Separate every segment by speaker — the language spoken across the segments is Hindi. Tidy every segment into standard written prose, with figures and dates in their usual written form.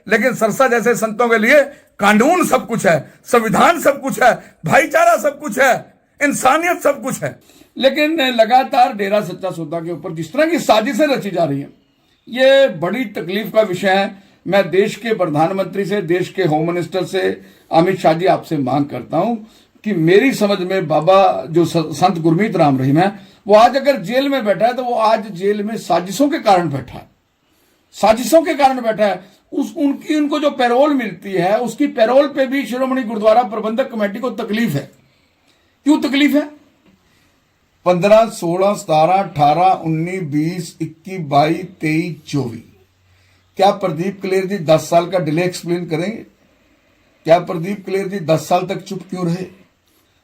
Speaker 1: लेकिन सरसा जैसे संतों के लिए कानून सब कुछ है, संविधान सब कुछ है, भाईचारा सब कुछ है, इंसानियत सब कुछ है। लेकिन लगातार डेरा सच्चा सौदा के ऊपर जिस तरह की साजिशें रची जा रही हैं, ये बड़ी तकलीफ का विषय है। मैं देश के प्रधानमंत्री से, देश के होम मिनिस्टर से, अमित शाह जी, आपसे मांग करता हूं कि मेरी समझ में बाबा जो संत गुरमीत राम रहीम है, वो आज अगर जेल में बैठा है तो वो आज जेल में साजिशों के कारण बैठा है, साजिशों के कारण बैठा है। उनको जो पैरोल मिलती है, उसकी पैरोल पे भी श्रोमणी गुरुद्वारा प्रबंधक कमेटी को तकलीफ है। क्यों तकलीफ है? 15, 16, 17, 18, 19, 20, 21, 22, 23, 24, क्या प्रदीप कलेर जी 10 साल का डिले एक्सप्लेन करेंगे? क्या प्रदीप कलेर जी 10 साल तक चुप क्यों रहे?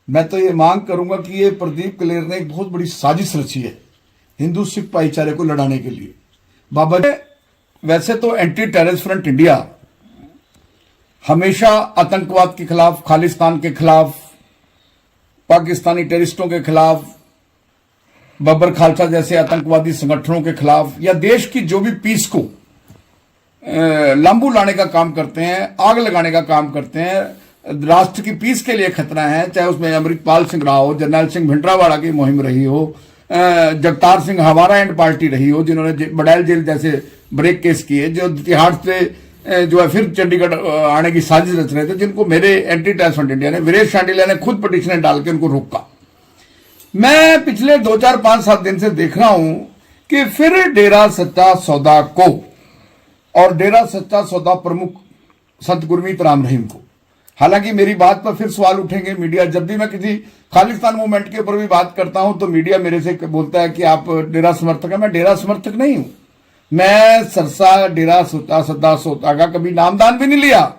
Speaker 1: मैं तो ये मांग करूंगा कि ये प्रदीप कलेर ने एक बहुत बड़ी साजिश रची है हिंदू सिख भाईचारे को लड़ाने के लिए। बाबा जी, वैसे तो एंटी टेररिस्ट फ्रंट इंडिया हमेशा आतंकवाद के खिलाफ, खालिस्तान के खिलाफ, पाकिस्तानी टेररिस्टों के खिलाफ, बब्बर खालसा जैसे आतंकवादी संगठनों के खिलाफ, या देश की जो भी पीस को लांबू लाने का काम करते हैं, आग लगाने का काम करते हैं, राष्ट्र की पीस के लिए खतरा है, चाहे उसमें अमृतपाल सिंह रहा हो, जरनैल सिंह भिंडरावाला की मुहिम रही हो, जगतार सिंह हमारा एंड पार्टी रही हो, जिन्होंने बडैल जेल जैसे ब्रेक केस किए, जो तिहाड़ से जो है फिर चंडीगढ़ आने की साजिश रच रहे थे, जिनको मेरे एंटी टेररिस्ट फ्रंट इंडिया ने, वीरेश शांडिल्या ने खुद पिटीशन डाल के उनको रोका। मैं पिछले 2, 4, 5, 7 दिन से देख रहा हूं कि फिर डेरा सच्चा सौदा को और डेरा सच्चा सौदा प्रमुख संत गुरमीत राम रहीम को, हालांकि मेरी बात पर फिर सवाल उठेंगे मीडिया। जब भी मैं किसी खालिस्तान मूवमेंट के ऊपर भी बात करता हूं तो मीडिया मेरे से बोलता है कि आप डेरा समर्थक हैं। मैं डेरा समर्थक नहीं हूं। मैं सरसा डेरा सच्चा सौदा का कभी नामदान भी नहीं लिया।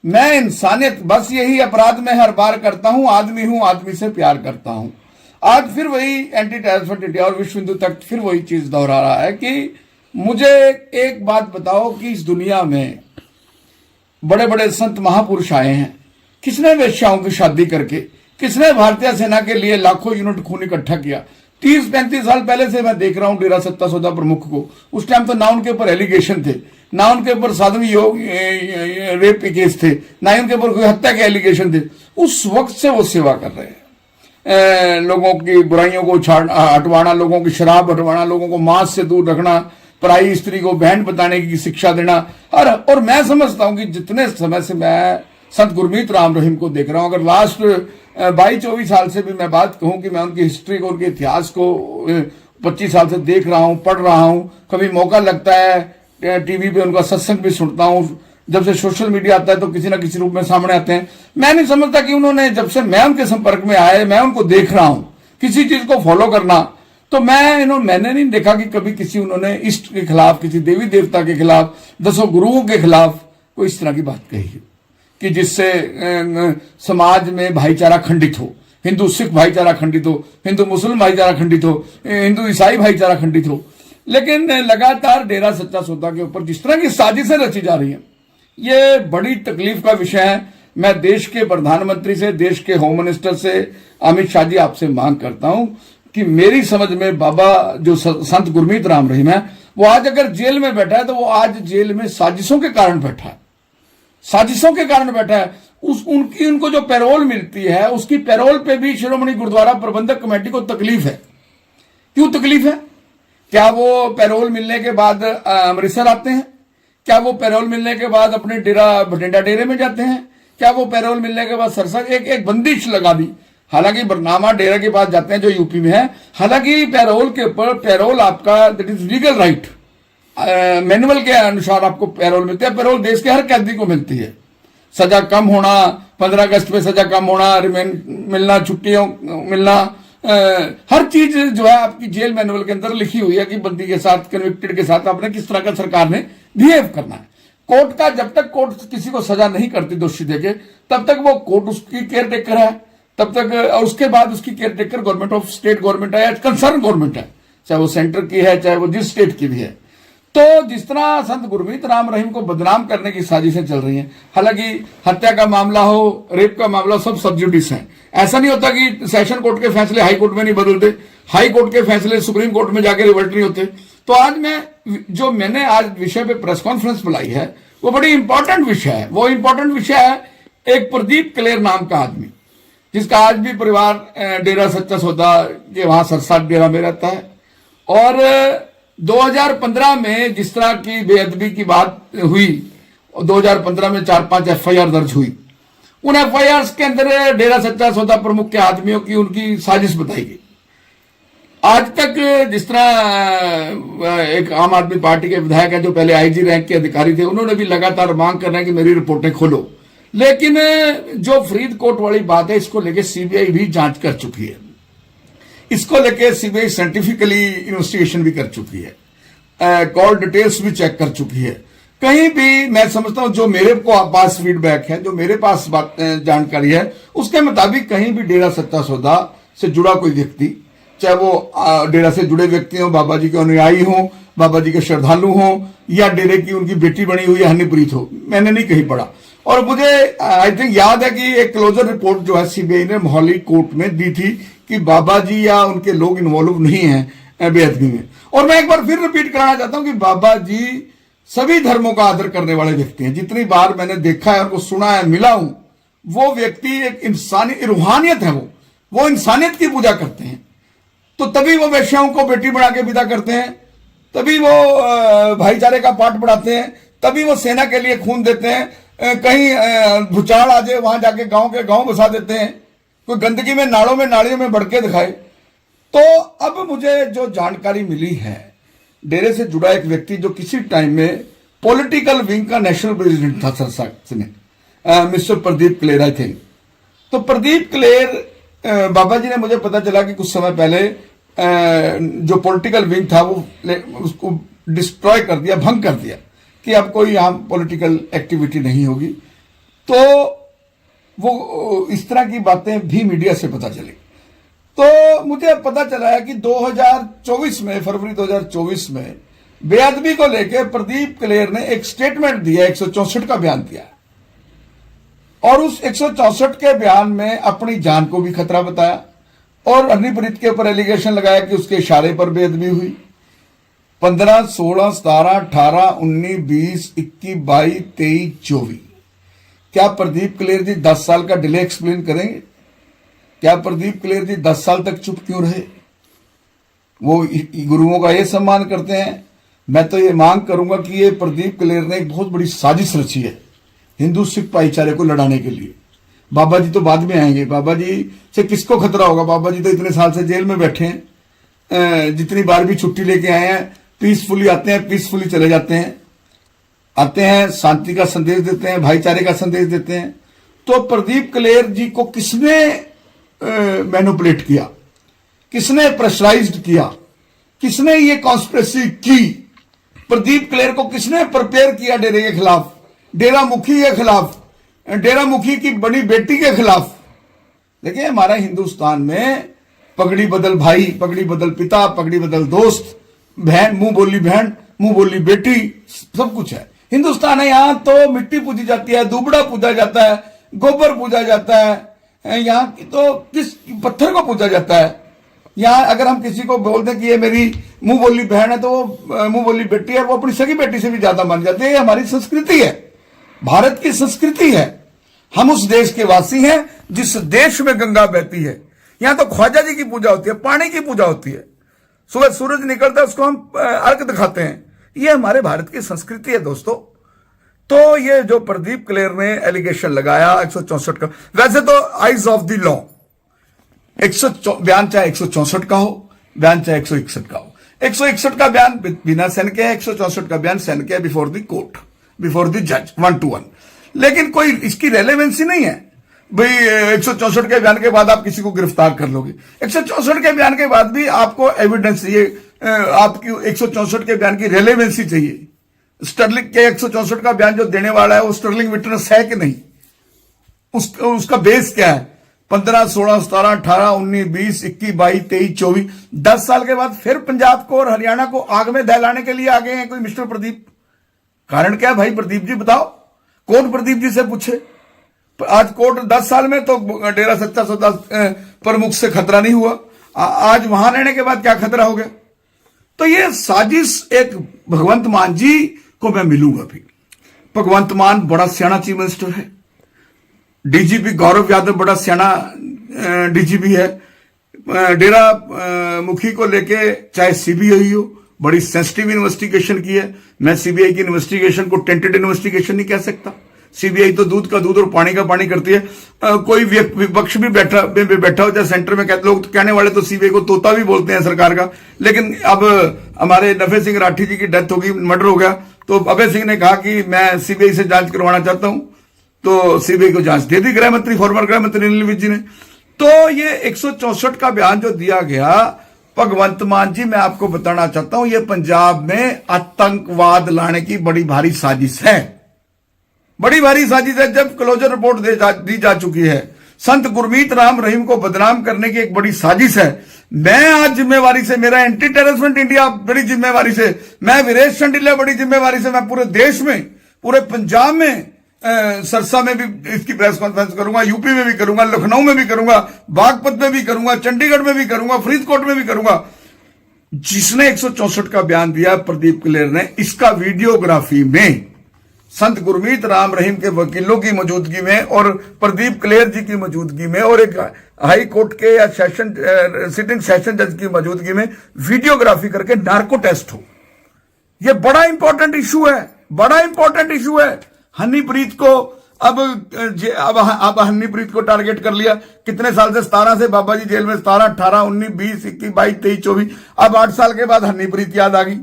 Speaker 1: मैं इंसानियत, बस यही अपराध मैं हर बार करता हूं, आदमी हूं, आदमी से प्यार करता हूं। आज फिर वही एंटी टेररिस्ट फ्रंट इंडिया और विश्व हिंदू तक फिर वही चीज दोहरा रहा है कि मुझे एक बात बताओ कि इस दुनिया में बड़े बड़े संत महापुरुष आए हैं, किसने वेश्याओं की शादी करके, किसने भारतीय सेना के लिए लाखों यूनिट खून इकट्ठा किया? 30-35 साल पहले से मैं देख रहा हूं डेरा सच्चा सौदा प्रमुख को। उस टाइम तो ना उनके ऊपर एलिगेशन थे, ना उनके ऊपर साध्वी योग रेप के केस थे, ना ही उनके ऊपर कोई हत्या के एलिगेशन थे। उस वक्त से वो सेवा कर रहे हैं, लोगों की बुराइयों को हटवाना, लोगों की शराब हटवाना, लोगों को मांस से दूर रखना, पराई स्त्री को बहन बताने की शिक्षा देना। और मैं समझता हूं कि जितने समय से मैं संत गुरमीत राम रहीम को देख रहा हूं, अगर लास्ट 22-24 साल से भी मैं बात कहूं कि मैं उनकी हिस्ट्री को, उनके इतिहास को 25 साल से देख रहा हूं, पढ़ रहा हूं, कभी मौका लगता है टीवी पे उनका सत्संग भी सुनता हूं। जब से सोशल मीडिया आता है तो किसी ना किसी रूप में सामने आते हैं। मैं नहीं समझता कि उन्होंने, जब से मैं उनके संपर्क में आए, मैं उनको देख रहा हूं किसी चीज को फॉलो करना, तो मैंने नहीं देखा कि कभी किसी उन्होंने इष्ट के खिलाफ, किसी देवी देवता के खिलाफ, 10 गुरुओं के खिलाफ कोई इस तरह की बात कही है कि जिससे समाज में भाईचारा खंडित हो, हिंदू सिख भाईचारा खंडित हो, हिंदू मुस्लिम भाईचारा खंडित हो, हिंदू ईसाई भाईचारा खंडित हो। लेकिन लगातार डेरा सच्चा सौदा के ऊपर जिस तरह की साजिशें रची जा रही हैं, ये बड़ी तकलीफ का विषय है। मैं देश के प्रधानमंत्री से, देश के होम मिनिस्टर से, अमित शाह जी, आपसे मांग करता हूं कि मेरी समझ में बाबा जो संत गुरमीत राम रहीम है, वो आज अगर जेल में बैठा है तो वो आज जेल में साजिशों के कारण बैठा है, साजिशों के कारण बैठा है। उनको जो पैरोल मिलती है, उसकी पैरोल पे भी श्रोमणी गुरुद्वारा प्रबंधक कमेटी को तकलीफ है। क्यों तकलीफ है? क्या वो पैरोल मिलने के बाद अमृतसर आते हैं? क्या वो पैरोल मिलने के बाद अपने बठिंडा डेरे में जाते हैं? क्या वो पैरोल मिलने के बाद सरसा एक बंदिश लगा दी? हालांकि बरनामा डेरा के पास जाते हैं जो यूपी में है। हालांकि पैरोल के ऊपर, पैरोल आपका that is legal right, manual के अनुसार आपको पैरोल मिलती है। पैरोल देश के हर कैदी को मिलती है। सजा कम होना, 15 अगस्त में सजा कम होना, रिमेंड मिलना, छुट्टियों मिलना, हर चीज जो है आपकी जेल मैनुअल के अंदर लिखी हुई है कि बंदी के साथ, कन्विक्टेड के साथ आपने किस तरह का सरकार ने बिहेव करना है। कोर्ट का, जब तक कोर्ट किसी को सजा नहीं करती दोषी देके, तब तक वो कोर्ट उसकी केयर टेकर है, तब तक। और उसके बाद उसकी care taker government of state government है या कंसर्न गवर्नमेंट है, चाहे वो सेंटर की है, चाहे वो जिस स्टेट की भी है। तो जिस तरह संत गुरमीत राम रहीम को बदनाम करने की साजिशें चल रही हैं, हालांकि हत्या का मामला हो, रेप का मामला, सब सब जुडिस है। ऐसा नहीं होता कि सेशन कोर्ट के फैसले हाई कोर्ट में नहीं बदलते, हाई कोर्ट के फैसले सुप्रीम कोर्ट में जाके रिवर्ट नहीं होते। तो आज मैंने आज विषय पे प्रेस कॉन्फ्रेंस बुलाई है, वो बड़ी इंपॉर्टेंट विषय है। वो इंपॉर्टेंट विषय है एक प्रदीप कलेर नाम का आदमी, जिसका आज भी परिवार डेरा सच्चा सौदा के वहां सरसाट डेरा में रहता है। और 2015 में जिस तरह की बेअदबी की बात हुई, 2015 में 4-5 एफआईआर दर्ज हुई। उन एफआईआर के अंदर डेरा सच्चा सौदा प्रमुख के आदमियों की उनकी साजिश बताई गई। आज तक जिस तरह एक आम आदमी पार्टी के विधायक है जो पहले आईजी रैंक के अधिकारी थे, उन्होंने भी लगातार मांग कर रहे हैं कि मेरी रिपोर्टें खोलो, लेकिन जो फरीदकोट वाली बात है इसको लेके सीबीआई भी जांच कर चुकी है। इसको लेके सीबीआई साइंटिफिकली इन्वेस्टिगेशन भी कर चुकी है, कॉल डिटेल्स भी चेक कर चुकी है। कहीं भी मैं समझता हूं जो मेरे को पास फीडबैक है, जो मेरे पास जानकारी है, उसके मुताबिक कहीं भी डेरा सच्चा सौदा से जुड़ा कोई व्यक्ति, चाहे वो डेरा से जुड़े व्यक्ति हो, बाबा जी के अनुयायी हो, बाबा जी के श्रद्धालु हो, या डेरे की उनकी बेटी बनी हुई हनीप्रीत हो, मैंने नहीं कहीं पढ़ा। और मुझे आई थिंक याद है कि एक क्लोजर रिपोर्ट जो है सीबीआई ने मोहाली कोर्ट में दी थी कि बाबा जी या उनके लोग इन्वॉल्व नहीं है बेअदबी में। और मैं एक बार फिर रिपीट कराना चाहता हूं कि बाबा जी सभी धर्मों का आदर करने वाले व्यक्ति हैं। जितनी बार मैंने देखा है, उनको सुना है, मिला हूं, वो व्यक्ति एक इंसानी रूहानियत है। वो इंसानियत की पूजा करते हैं। तो तभी वो वेश्याओं को बेटी बना के विदा करते हैं, तभी वो भाईचारे का पाठ पढ़ाते हैं, तभी वो सेना के लिए खून देते हैं। कहीं भूचाल आ जाए वहां जाके गांव के गांव बसा देते हैं, कोई गंदगी में नालों में नालियों में बढ़ के दिखाए। तो अब मुझे जो जानकारी मिली है, डेरे से जुड़ा एक व्यक्ति जो किसी टाइम में पॉलिटिकल विंग का नेशनल प्रेसिडेंट था सरसा में, mister Pradeep Kaler I think. तो प्रदीप कलेर बाबा जी ने, मुझे पता चला कि कुछ समय पहले जो पॉलिटिकल विंग था वो उसको डिस्ट्रॉय कर दिया, भंग कर दिया कि अब कोई यहां पॉलिटिकल एक्टिविटी नहीं होगी। तो वो इस तरह की बातें भी मीडिया से पता चली। तो मुझे पता चला है कि 2024 में, फरवरी 2024 में बेअदबी को लेकर प्रदीप कलेर ने एक स्टेटमेंट दिया, 164 का बयान दिया, और उस 164 के बयान में अपनी जान को भी खतरा बताया और हनीप्रीत के ऊपर एलिगेशन लगाया कि उसके इशारे पर बेअदबी हुई। 15, 16, 17, 18, 19, 20, 21, 22, 23, 24। क्या प्रदीप कलेर जी 10 साल का डिले एक्सप्लेन करेंगे? क्या प्रदीप कलेर जी 10 साल तक चुप क्यों रहे? वो गुरुओं का ये सम्मान करते हैं। मैं तो ये मांग करूंगा कि ये प्रदीप कलेर ने एक बहुत बड़ी साजिश रची है हिंदू सिख भाईचारे को लड़ाने के लिए। बाबा जी तो बाद में आएंगे, बाबा जी से किसको खतरा होगा? बाबा जी तो इतने साल से जेल में बैठे हैं, जितनी बार भी छुट्टी लेके आए हैं पीसफुली आते हैं, पीसफुली चले जाते हैं, आते हैं, शांति का संदेश देते हैं, भाईचारे का संदेश देते हैं। तो प्रदीप कलेर जी को किसने मैनिपुलेट किया, किसने प्रेशराइज्ड किया, किसने ये कॉन्स्पिरेसी की? प्रदीप कलेर को किसने प्रिपेयर किया डेरे के खिलाफ, डेरा मुखी के खिलाफ, डेरा मुखी की बड़ी बेटी के खिलाफ? देखिए, हमारा हिंदुस्तान में पगड़ी बदल भाई, पगड़ी बदल पिता, पगड़ी बदल दोस्त, बहन, मुंह बोली बहन, मुंह बोली बेटी, सब कुछ है। हिंदुस्तान है, यहां तो मिट्टी पूजी जाती है, दुबड़ा पूजा जाता है, गोबर पूजा जाता है, यहाँ की तो किस पत्थर को पूजा जाता है। यहाँ अगर हम किसी को बोल दें कि ये मेरी मुंह बोली बहन है, तो वो मुंह बोली बेटी है, वो अपनी सगी बेटी से भी ज्यादा मान जाते हैं। ये हमारी संस्कृति है, भारत की संस्कृति है। हम उस देश के वासी हैं जिस देश में गंगा बहती है। यहां तो ख्वाजा जी की पूजा होती है, पानी की पूजा होती है, सुबह सूरज निकलता है उसको हम अर्घ दिखाते हैं। ये हमारे भारत की संस्कृति है दोस्तों। तो ये जो प्रदीप कलेर ने एलिगेशन लगाया 164 का, वैसे तो आइज ऑफ द लॉ बयान चाहे 164 का हो, बयान चाहे 161 का हो। 161 का बयान बिना सैन के है, 164 का बयान सैन के है, before the court, before the जज, 1 to 1। लेकिन कोई इसकी रेलेवेंसी नहीं है भाई। 164 के बयान के बाद आप किसी को गिरफ्तार कर लोगे, 164 के बयान के बाद भी आपको एविडेंस चाहिए, आपकी 164 के बयान की रेलेवेंसी चाहिए। स्टर्लिंग के 164 का बयान जो देने वाला है वो स्टर्लिंग विटनेस है कि नहीं, उसका बेस क्या है? 15, 16, 17, 18, 19, 20, 21, 22, 23, 24, 10 साल के बाद फिर पंजाब को और हरियाणा को आग में दहलाने के लिए आ गए हैं कोई मिस्टर प्रदीप। कारण क्या है भाई? प्रदीप जी बताओ, कोर्ट प्रदीप जी से पूछे। आज कोर्ट 10 साल में तो डेरा सच्चा सौदा प्रमुख से खतरा नहीं हुआ, आज वहां रहने के बाद क्या खतरा हो गया? तो ये साजिश एक भगवंत मान जी को मैं मिलूंगा भी, भगवंत मान बड़ा सियाना चीफ मिनिस्टर है, डीजीपी गौरव यादव बड़ा सियाना डीजीपी है, डेरा मुखी को लेके चाहे सीबीआई हो बड़ी सेंसिटिव इन्वेस्टिगेशन की है। मैं सीबीआई की इन्वेस्टिगेशन को टेंटेड इन्वेस्टिगेशन नहीं कह सकता। सीबीआई तो दूध का दूध और पानी का पानी करती है। कोई विपक्ष भी बैठा हो, चाहे सेंटर में कहते लोग कहने वाले तो सीबीआई को तोता भी बोलते हैं सरकार का। लेकिन अब हमारे नफे सिंह राठी जी की डेथ होगी, मर्डर हो गया, तो अभय सिंह ने कहा कि मैं सीबीआई से जांच करवाना चाहता हूं, तो सीबीआई को जांच दे दी गृह मंत्री, फॉर्मर गृह मंत्री अनिल विज जी ने। तो ये 164 का बयान जो दिया गया, भगवंत मान जी मैं आपको बताना चाहता हूं, ये पंजाब में आतंकवाद लाने की बड़ी भारी साजिश है, बड़ी भारी साजिश है। जब क्लोजर रिपोर्ट दी जा चुकी है, संत गुरमीत राम रहीम को बदनाम करने की एक बड़ी साजिश है। मैं आज जिम्मेवारी से, मेरा एंटी टेररिस्टमेंट इंडिया बड़ी जिम्मेवारी से, मैं वीरेश चंडीला बड़ी जिम्मेवारी से, मैं पूरे देश में, पूरे पंजाब में, सरसा में भी इसकी प्रेस कॉन्फ्रेंस करूंगा, यूपी में भी करूंगा, लखनऊ में भी करूंगा, बागपत में भी करूंगा, चंडीगढ़ में भी करूंगा, फरीदकोट में भी करूंगा। जिसने 164 का बयान दिया प्रदीप क्लेर ने, इसका वीडियोग्राफी में संत गुरमीत राम रहीम के वकीलों की मौजूदगी में और प्रदीप क्लेर जी की मौजूदगी में और एक हाई कोर्ट के या सिटिंग सेशन जज की मौजूदगी में वीडियोग्राफी करके नार्को टेस्ट हो। यह बड़ा इंपॉर्टेंट इशू है, बड़ा इंपॉर्टेंट इशू है। हनीप्रीत को अब हनीप्रीत को टारगेट कर लिया। कितने साल से? 17 से बाबा जी जेल में, 17, 18, 19, 20, 21, 22, 23, 24, अब 8 साल के बाद हनीप्रीत याद आ गई।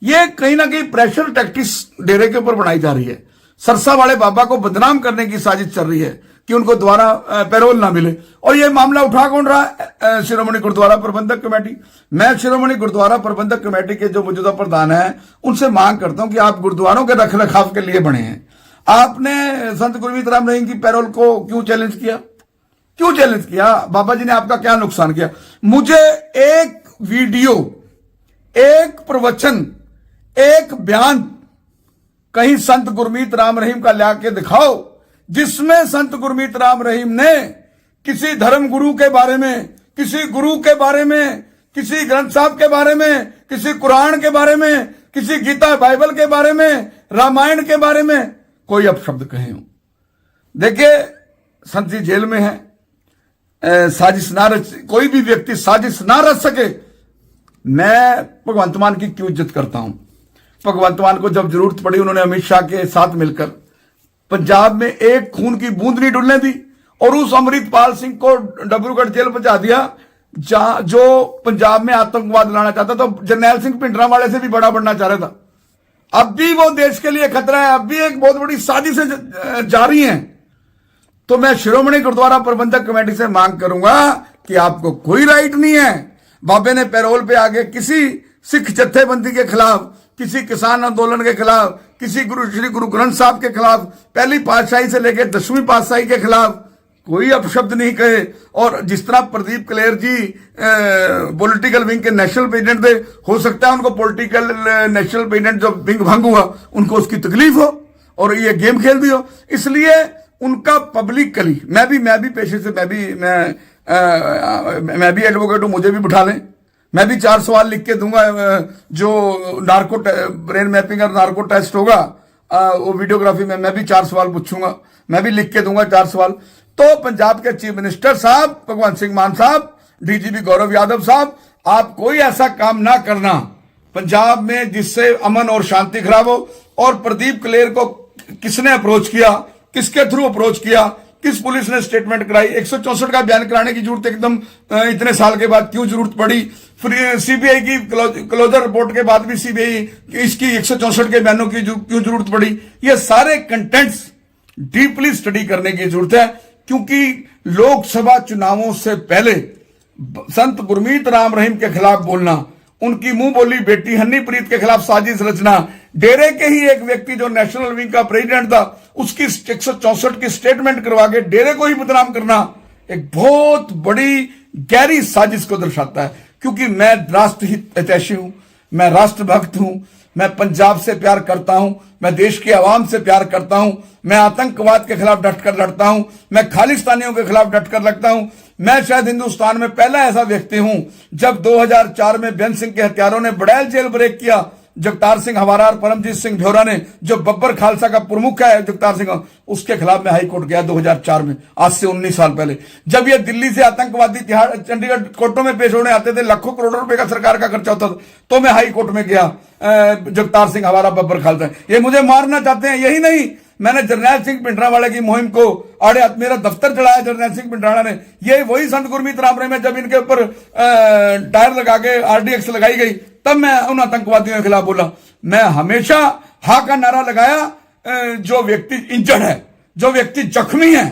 Speaker 1: ये कहीं ना कहीं प्रेशर टैक्टिक्स डेरे के ऊपर बनाई जा रही है। सरसा वाले बाबा को बदनाम करने की साजिश चल रही है कि उनको दोबारा पैरोल ना मिले। और ये मामला उठा कौन रहा है? शिरोमणि गुरुद्वारा प्रबंधक कमेटी। मैं शिरोमणि गुरुद्वारा प्रबंधक कमेटी के जो मौजूदा प्रधान है उनसे मांग करता हूं कि आप गुरुद्वारों के रख रखाव के लिए बने हैं, आपने संत गुरमीत राम रहीम की पैरोल को क्यों चैलेंज किया? क्यों चैलेंज किया? बाबा जी ने आपका क्या नुकसान किया? मुझे एक वीडियो, एक प्रवचन, एक बयान कहीं संत गुरमीत राम रहीम का ला के दिखाओ जिसमें संत गुरमीत राम रहीम ने किसी धर्म गुरु के बारे में, किसी गुरु के बारे में, किसी ग्रंथ साहब के बारे में, किसी कुरान के बारे में, किसी गीता बाइबल के बारे में, रामायण के बारे में कोई अपशब्द कहे हो। देखिए, संत जी जेल में है, साजिश ना रच, कोई भी व्यक्ति साजिश ना रच सके। मैं भगवंत मान की क्यों इज्जत करता हूं? भगवंत मान को जब जरूरत पड़ी उन्होंने अमित शाह के साथ मिलकर पंजाब में एक खून की बूंद नहीं डुलने दी और उस अमृतपाल सिंह को डब्रूगढ़ जेल पहुंचा दिया जहां जो पंजाब में आतंकवाद लाना चाहता था। तो जरनैल सिंह भिंडरांवाले से भी बड़ा बनना चाह रहा था। अब भी वो देश के लिए खतरा है, अब भी एक बहुत बड़ी साजिशें जारी हैं। तो मैं शिरोमणि गुरुद्वारा प्रबंधक कमेटी से मांग करूंगा कि आपको कोई राइट नहीं है बाबे ने पैरोल पे आगे किसी सिख जत्थेबंदी के खिलाफ, किसी किसान आंदोलन के खिलाफ, किसी श्री गुरु ग्रंथ साहब के खिलाफ, पहली पातशाही से लेकर 10वीं पातशाही के खिलाफ कोई अपशब्द नहीं कहे। और जिस तरह प्रदीप क्लेर जी पॉलिटिकल विंग के नेशनल प्रेसिडेंट थे, हो सकता है उनको पॉलिटिकल नेशनल प्रेसिडेंट जो विंग भंग हुआ उनको उसकी तकलीफ हो और ये गेम खेल दी हो, इसलिए उनका पब्लिकली, मैं भी पेशे से मैं भी एडवोकेट हूं, मुझे भी बिठा लें, मैं भी 4 सवाल लिख के दूंगा। जो नार्को ब्रेन मैपिंग और नार्को टेस्ट होगा वो वीडियोग्राफी में मैं भी 4 सवाल पूछूंगा, मैं भी लिख के दूंगा 4 सवाल। तो पंजाब के चीफ मिनिस्टर साहब भगवंत सिंह मान साहब, डीजीपी गौरव यादव साहब, आप कोई ऐसा काम ना करना पंजाब में जिससे अमन और शांति खराब हो। और प्रदीप क्लेर को किसने अप्रोच किया, किसके थ्रू अप्रोच किया, किस पुलिस ने स्टेटमेंट कराई, 164 का बयान कराने की जरूरत एकदम इतने साल के बाद क्यों जरूरत पड़ी? फिर सीबीआई की क्लोजर रिपोर्ट के बाद भी सीबीआई इसकी 164 के बयानों की क्यों जरूरत पड़ी? ये सारे कंटेंट्स डीपली स्टडी करने की जरूरत है, क्योंकि लोकसभा चुनावों से पहले संत गुरमीत राम रहीम के खिलाफ बोलना, उनकी मुंह बोली बेटी हनीप्रीत के खिलाफ साजिश रचना, डेरे के ही एक व्यक्ति जो नेशनल विंग का प्रेसिडेंट था उसकी 164 की स्टेटमेंट करवा के डेरे को ही बदनाम करना एक बहुत बड़ी गहरी साजिश को दर्शाता है। क्योंकि मैं राष्ट्रहित हितैषी हूं, मैं राष्ट्रभक्त हूं, मैं पंजाब से प्यार करता हूं, मैं देश की आवाम से प्यार करता हूं, मैं आतंकवाद के खिलाफ डटकर लड़ता हूं, मैं खालिस्तानियों के खिलाफ डटकर लगता हूं। मैं शायद हिंदुस्तान में पहला ऐसा व्यक्ति हूं, जब 2004 में बेन सिंह के हत्यारों ने बड़ैल जेल ब्रेक किया जगतार सिंह हवारा और परमजीत सिंह ढोरा ने, जो बब्बर खालसा का प्रमुख है जगतार सिंह, उसके खिलाफ मैं हाई कोर्ट गया 2004 में, आज से 19 साल पहले, जब ये दिल्ली से आतंकवादी तिहाड़ चंडीगढ़ कोर्टों में पेश होने आते थे, लाखों करोड़ों रुपए का सरकार का खर्चा होता था, तो मैं हाई कोर्ट में गया। जगतार सिंह हवारा, बब्बर खालसा, ये मुझे मारना चाहते हैं। यही नहीं, मैंने जरनैल सिंह भिंडरावाला की मुहिम को आड़े हाथ, मेरा दफ्तर चलाया जरनैल सिंह भिंडरावाला ने। ये वही संत गुरमीत राम रहीम है, जब इनके ऊपर टायर लगा के RDX लगाई गई, तब मैं उन आतंकवादियों के खिलाफ बोला। मैं हमेशा हा का नारा लगाया, जो व्यक्ति इंजर्ड है, जो व्यक्ति जख्मी है,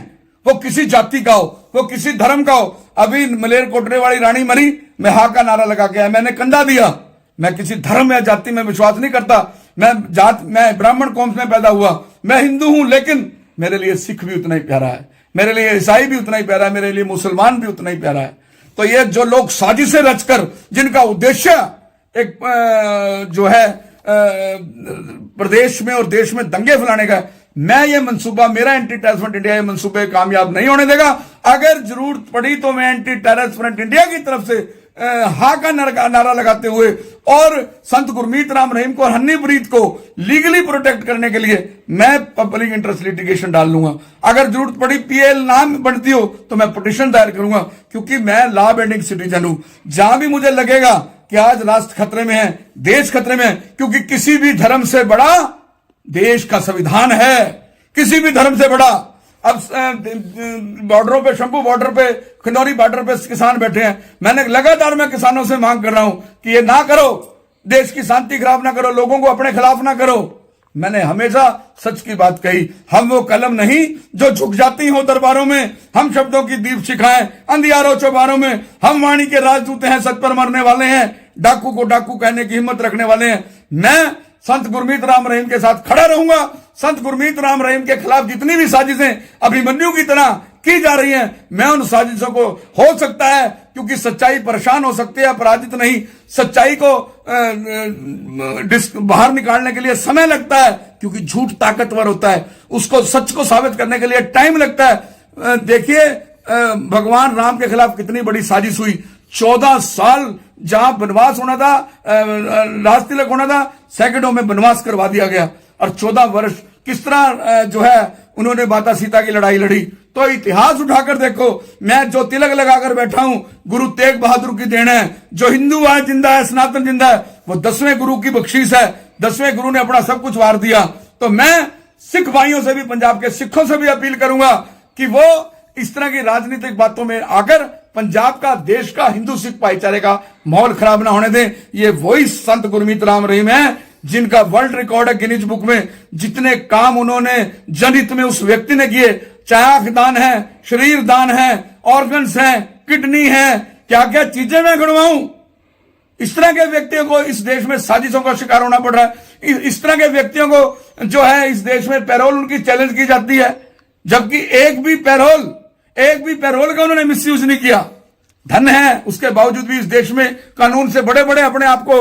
Speaker 1: वो किसी जाति का हो, वो किसी धर्म का हो। अभी मलेरकोटले वाली रानी मरी, मैं हा का नारा लगा के आया, मैंने कंधा दिया। मैं किसी धर्म या जाति में विश्वास नहीं करता। मैं ब्राह्मण कौम में पैदा हुआ, मैं हिंदू हूं, लेकिन मेरे लिए सिख भी उतना ही प्यारा है, मेरे लिए ईसाई भी उतना ही प्यारा है, मेरे लिए मुसलमान भी उतना ही प्यारा है। तो ये जो लोग साजिशें रचकर, जिनका उद्देश्य एक जो है प्रदेश में और देश में दंगे फैलाने का, मैं ये मंसूबा, मेरा एंटी टेररिस्ट फ्रंट इंडिया ये मंसूबे कामयाब नहीं होने देगा। अगर जरूरत पड़ी तो मैं एंटी टेररिस्ट फ्रंट इंडिया की तरफ से हा का नारा लगाते हुए और संत गुरमीत राम रहीम को और हनीप्रीत को लीगली प्रोटेक्ट करने के लिए मैं पब्लिक इंटरेस्ट लिटिगेशन डाल लूंगा। अगर जरूरत पड़ी PL नाम बनती हो तो मैं पिटीशन दायर करूंगा, क्योंकि मैं लॉ अबेडिंग सिटीजन हूं। जहां भी मुझे लगेगा कि आज राष्ट्र खतरे में है, देश खतरे में है, क्योंकि किसी भी धर्म से बड़ा देश का संविधान है, किसी भी धर्म से बड़ा। अब बॉर्डरों पे, शंभू बॉर्डर पे, खिंडौरी बॉर्डर पे किसान बैठे हैं। मैंने लगातार मैं किसानों से मांग कर रहा हूं कि ये ना करो, देश की शांति खराब ना करो, लोगों को अपने खिलाफ ना करो। मैंने हमेशा सच की बात कही। हम वो कलम नहीं जो झुक जाती हो दरबारों में, हम शब्दों की दीप शिखाएं अंधियारों चौबारों में। हम वाणी के राजदूत हैं, सच पर मरने वाले हैं, डाकू को डाकू कहने की हिम्मत रखने वाले हैं। मैं संत गुरमीत राम रहीम के साथ खड़ा रहूंगा। संत गुरमीत राम रहीम के खिलाफ जितनी भी साजिशें अभिमन्यु की तरह की जा रही हैं, मैं उन साजिशों को, हो सकता है क्योंकि सच्चाई परेशान हो सकती है, अपराजित नहीं, सच्चाई को बाहर निकालने के लिए समय लगता है, क्योंकि झूठ ताकतवर होता है, उसको सच को साबित करने के लिए टाइम लगता है। देखिए भगवान राम के खिलाफ कितनी बड़ी साजिश हुई। 14 साल जहां बनवास होना था, राज तिलक होना था, सैकड़ों में बनवास करवा दिया गया। और 14 वर्ष किस तरह जो है उन्होंने माता सीता की लड़ाई लड़ी। तो इतिहास उठाकर देखो, मैं जो तिलक लगाकर बैठा हूं, गुरु तेग बहादुर की देन है। जो हिंदू आज जिंदा है, सनातन जिंदा है, वो 10वें गुरु की बख्शीश है। 10वें गुरु ने अपना सब कुछ वार दिया। तो मैं सिख भाइयों से भी, पंजाब के सिखों से भी अपील करूंगा कि वो इस तरह की राजनीतिक बातों में आकर पंजाब का, देश का, हिंदू सिख भाईचारे का माहौल खराब ना होने दें। ये वही संत गुरमीत राम रहीम है जिनका वर्ल्ड रिकॉर्ड है गिनीज बुक में। जितने काम उन्होंने जनहित में उस व्यक्ति ने किए, चाहे आंख दान है, शरीर दान है, ऑर्गन्स हैं, किडनी है, क्या क्या चीजें मैं गिनवाऊं। इस तरह के व्यक्तियों को इस देश में साजिशों का शिकार होना पड़ रहा है। इस तरह के व्यक्तियों को जो है इस देश में पैरोल उनकी चैलेंज की जाती है, जबकि एक भी पैरोल का उन्होंने मिसयूज नहीं किया। धन है, उसके बावजूद भी इस देश में कानून से बड़े बड़े अपने आप को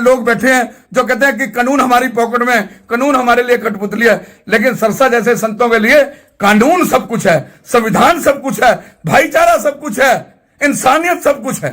Speaker 1: लोग बैठे हैं जो कहते हैं कि कानून हमारी पॉकेट में, कानून हमारे लिए कठपुतली है। लेकिन सरसा जैसे संतों के लिए कानून सब कुछ है, संविधान सब कुछ है, भाईचारा सब कुछ है, इंसानियत सब कुछ है।